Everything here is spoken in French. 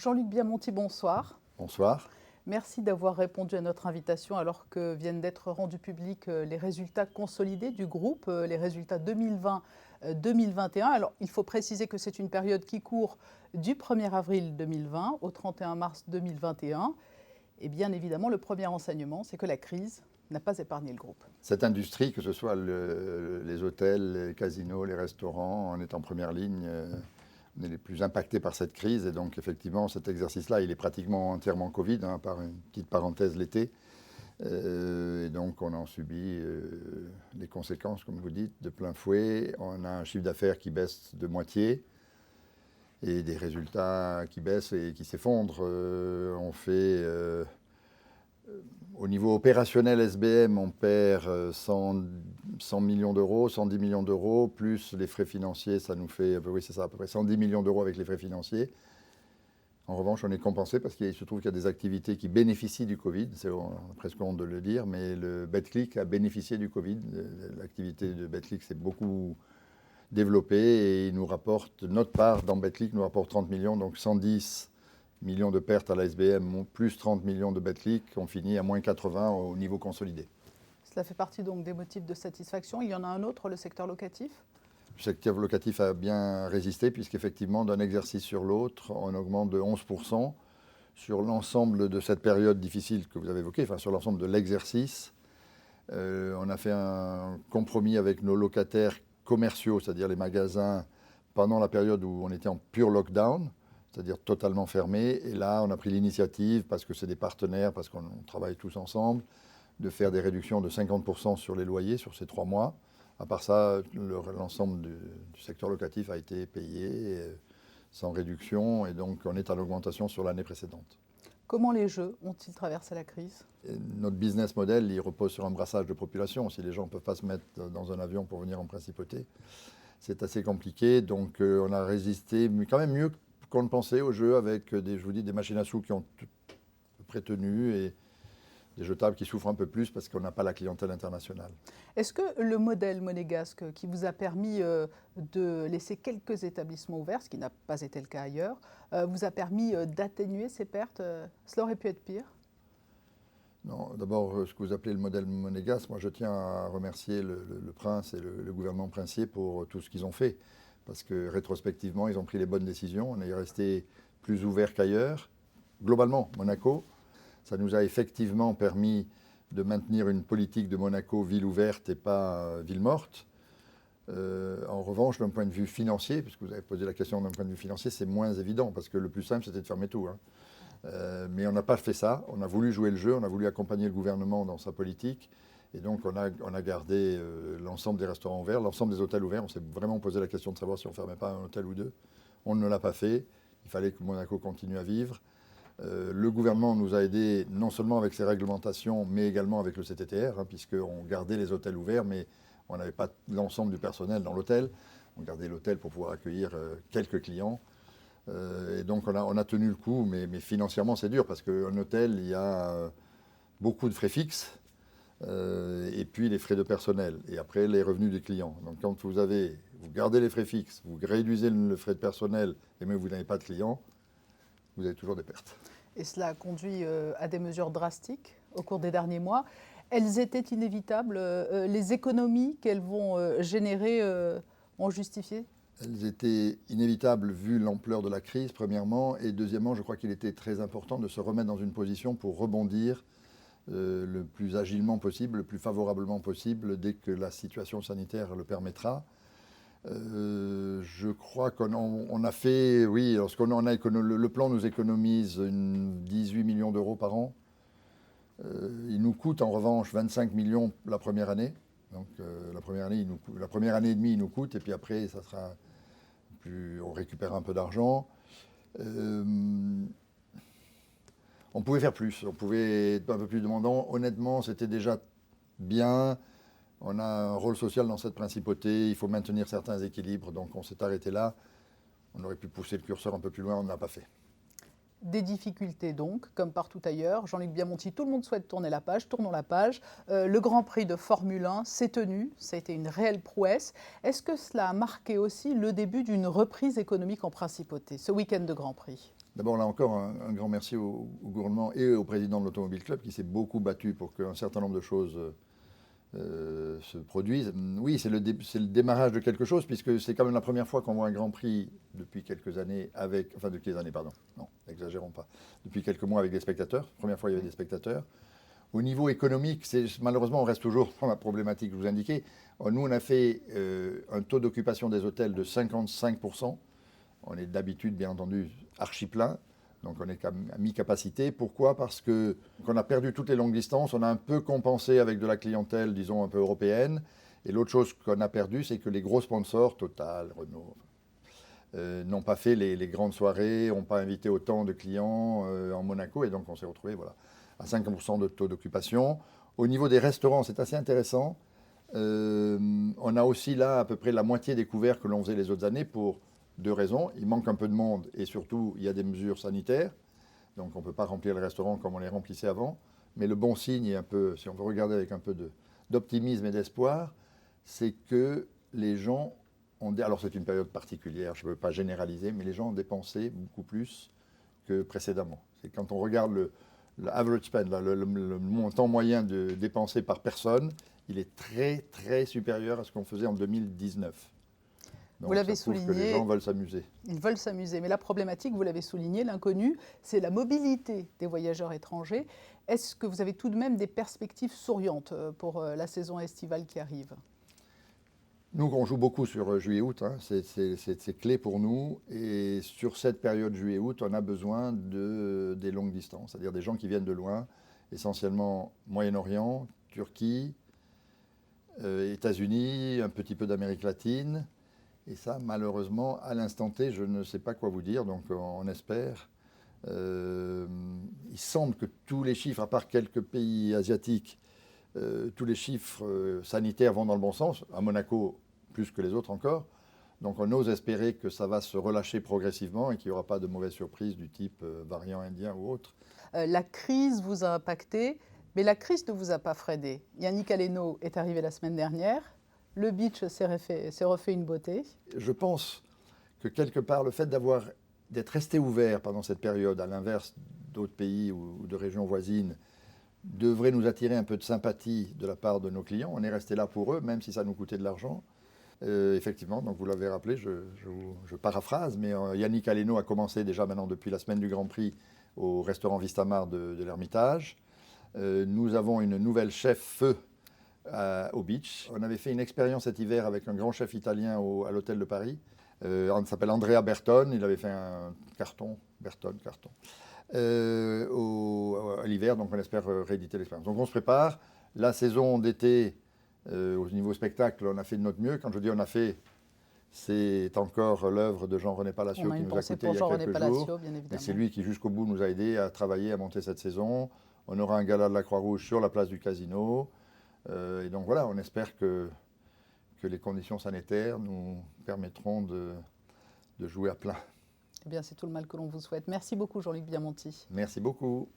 Jean-Luc Biamonti, bonsoir. Bonsoir. Merci d'avoir répondu à notre invitation alors que viennent d'être rendus publics les résultats consolidés du groupe, les résultats 2020-2021. Alors, il faut préciser que c'est une période qui court du 1er avril 2020 au 31 mars 2021. Et bien évidemment, le premier enseignement, c'est que la crise n'a pas épargné le groupe. Cette industrie, que ce soit les hôtels, les casinos, les restaurants, on est en première ligne. On est les plus impactés par cette crise. Et donc, effectivement, cet exercice-là, il est pratiquement entièrement Covid, par une petite parenthèse l'été. Et donc, on en subit les conséquences, comme vous dites, de plein fouet. On a un chiffre d'affaires qui baisse de moitié et des résultats qui baissent et qui s'effondrent. On fait... Au niveau opérationnel SBM, on perd 100 millions d'euros, 110 millions d'euros, plus les frais financiers, ça nous fait, oui c'est ça, à peu près 110 millions d'euros avec les frais financiers. En revanche, on est compensé parce qu'il se trouve qu'il y a des activités qui bénéficient du Covid, on a presque honte de le dire, mais le Betclic a bénéficié du Covid. L'activité de Betclic s'est beaucoup développée et il nous rapporte, notre part dans Betclic nous rapporte 30 millions, donc 110 millions de pertes à la SBM, plus 30 millions de Betclic, on finit à moins 80 au niveau consolidé. Cela fait partie donc des motifs de satisfaction. Il y en a un autre, le secteur locatif ? Le secteur locatif a bien résisté puisqu'effectivement, d'un exercice sur l'autre, on augmente de 11% sur l'ensemble de cette période difficile que vous avez évoquée, enfin sur l'ensemble de l'exercice. On a fait un compromis avec nos locataires commerciaux, c'est-à-dire les magasins, pendant la période où on était en pur lockdown, c'est-à-dire totalement fermé. Et là, on a pris l'initiative, parce que c'est des partenaires, parce qu'on travaille tous ensemble, de faire des réductions de 50% sur les loyers sur ces 3 mois. À part ça, l'ensemble du secteur locatif a été payé sans réduction, et donc on est en augmentation sur l'année précédente. Comment les jeux ont-ils traversé la crise ? Notre business model, il repose sur un brassage de population. Si les gens ne peuvent pas se mettre dans un avion pour venir en principauté, c'est assez compliqué. Donc on a résisté, mais quand même mieux qu'on ne pensait au jeu, avec des machines à sous qui ont prétenu et des jetables qui souffrent un peu plus parce qu'on n'a pas la clientèle internationale. Est-ce que le modèle monégasque qui vous a permis de laisser quelques établissements ouverts, ce qui n'a pas été le cas ailleurs, vous a permis d'atténuer ces pertes ? Cela aurait pu être pire ? Non, d'abord, ce que vous appelez le modèle monégasque, moi je tiens à remercier le prince et le gouvernement princier pour tout ce qu'ils ont fait. Parce que rétrospectivement, ils ont pris les bonnes décisions. On est resté plus ouvert qu'ailleurs. Globalement, Monaco, ça nous a effectivement permis de maintenir une politique de Monaco ville ouverte et pas ville morte. En revanche, d'un point de vue financier, puisque vous avez posé la question d'un point de vue financier, c'est moins évident, parce que le plus simple, c'était de fermer tout. Mais on n'a pas fait ça. On a voulu jouer le jeu, on a voulu accompagner le gouvernement dans sa politique. Et donc, on a gardé l'ensemble des restaurants ouverts, l'ensemble des hôtels ouverts. On s'est vraiment posé la question de savoir si on ne fermait pas un hôtel ou deux. On ne l'a pas fait. Il fallait que Monaco continue à vivre. Le gouvernement nous a aidés non seulement avec ses réglementations, mais également avec le CTTR, puisqu'on gardait les hôtels ouverts, mais on n'avait pas l'ensemble du personnel dans l'hôtel. On gardait l'hôtel pour pouvoir accueillir quelques clients. Et donc, on a tenu le coup, mais financièrement, c'est dur, parce qu'un hôtel, il y a beaucoup de frais fixes. Et puis les frais de personnel, et après les revenus des clients. Donc quand vous gardez les frais fixes, vous réduisez le frais de personnel, et même vous n'avez pas de clients, vous avez toujours des pertes. Et cela a conduit à des mesures drastiques au cours des derniers mois. Elles étaient inévitables. Les économies qu'elles vont générer ont justifié ? Elles étaient inévitables vu l'ampleur de la crise, premièrement, et deuxièmement, je crois qu'il était très important de se remettre dans une position pour rebondir le plus agilement possible, le plus favorablement possible, dès que la situation sanitaire le permettra. Je crois qu'on a fait, oui, le plan nous économise 18 millions d'euros par an. Il nous coûte en revanche 25 millions la première année. Donc la première année et demie, il nous coûte, et puis après, on récupère un peu d'argent. On pouvait faire plus, on pouvait être un peu plus demandant. Honnêtement, c'était déjà bien. On a un rôle social dans cette principauté, il faut maintenir certains équilibres, donc on s'est arrêté là. On aurait pu pousser le curseur un peu plus loin, on ne l'a pas fait. Des difficultés donc, comme partout ailleurs. Jean-Luc Biamonti, tout le monde souhaite tourner la page, tournons la page. Le Grand Prix de Formule 1 s'est tenu, ça a été une réelle prouesse. Est-ce que cela a marqué aussi le début d'une reprise économique en principauté, ce week-end de Grand Prix ? D'abord, là encore, un grand merci au gouvernement et au président de l'Automobile Club qui s'est beaucoup battu pour qu'un certain nombre de choses se produisent. Oui, c'est le démarrage de quelque chose, puisque c'est quand même la première fois qu'on voit un Grand Prix depuis quelques années depuis des années, pardon, non, n'exagérons pas, depuis quelques mois avec des spectateurs. Première fois, il y avait des spectateurs. Au niveau économique, malheureusement, on reste toujours dans la problématique que je vous indiquais. Nous, on a fait un taux d'occupation des hôtels de 55%. On est d'habitude, bien entendu, archi plein. Donc on est à mi-capacité. Pourquoi? Parce qu'on a perdu toutes les longues distances. On a un peu compensé avec de la clientèle, disons, un peu européenne. Et l'autre chose qu'on a perdu, c'est que les gros sponsors, Total, Renault, n'ont pas fait les grandes soirées, n'ont pas invité autant de clients en Monaco. Et donc on s'est retrouvé à 50% de taux d'occupation. Au niveau des restaurants, c'est assez intéressant. On a aussi là à peu près la moitié des couverts que l'on faisait les autres années pour 2 raisons. Il manque un peu de monde et surtout, il y a des mesures sanitaires. Donc, on ne peut pas remplir les restaurants comme on les remplissait avant. Mais le bon signe, est un peu, si on veut regarder avec un peu d'optimisme et d'espoir, c'est que les gens alors c'est une période particulière, je ne veux pas généraliser, mais les gens ont dépensé beaucoup plus que précédemment. C'est quand on regarde l'average spend, le montant moyen dépensé par personne, il est très, très supérieur à ce qu'on faisait en 2019. Donc, vous l'avez ça prouve souligné, que les gens veulent s'amuser. Ils veulent s'amuser. Mais la problématique, vous l'avez souligné, l'inconnu, c'est la mobilité des voyageurs étrangers. Est-ce que vous avez tout de même des perspectives souriantes pour la saison estivale qui arrive? Nous, on joue beaucoup sur juillet-août, hein. C'est clé pour nous. Et sur cette période juillet-août, on a besoin des longues distances, c'est-à-dire des gens qui viennent de loin, essentiellement Moyen-Orient, Turquie, États-Unis, un petit peu d'Amérique latine. Et ça, malheureusement, à l'instant T, je ne sais pas quoi vous dire, donc on espère. Il semble que tous les chiffres, à part quelques pays asiatiques, tous les chiffres sanitaires vont dans le bon sens. À Monaco, plus que les autres encore. Donc on ose espérer que ça va se relâcher progressivement et qu'il n'y aura pas de mauvaises surprises du type variant indien ou autre. La crise vous a impacté, mais la crise ne vous a pas freiné. Yannick Aleno est arrivé la semaine dernière. Le beach s'est refait une beauté. Je pense que quelque part, le fait d'être resté ouvert pendant cette période, à l'inverse d'autres pays ou de régions voisines, devrait nous attirer un peu de sympathie de la part de nos clients. On est resté là pour eux, même si ça nous coûtait de l'argent. Effectivement, donc vous l'avez rappelé, je paraphrase, mais Yannick Aleno a commencé déjà maintenant depuis la semaine du Grand Prix au restaurant Vistamar de l'Ermitage. Nous avons une nouvelle chef feu au beach. On avait fait une expérience cet hiver avec un grand chef italien à l'hôtel de Paris. Il s'appelle Andrea Bertone. Il avait fait un carton, à l'hiver, donc on espère rééditer l'expérience. Donc on se prépare. La saison d'été, au niveau spectacle, on a fait de notre mieux. Quand je dis on a fait, c'est encore l'œuvre de Jean-René Palacio qui nous a coûté il y a quelques jours. Mais c'est lui qui jusqu'au bout nous a aidés à travailler, à monter cette saison. On aura un gala de la Croix-Rouge sur la place du Casino. Et donc voilà, on espère que les conditions sanitaires nous permettront de jouer à plein. Eh bien, c'est tout le mal que l'on vous souhaite. Merci beaucoup, Jean-Luc Biamonti. Merci beaucoup.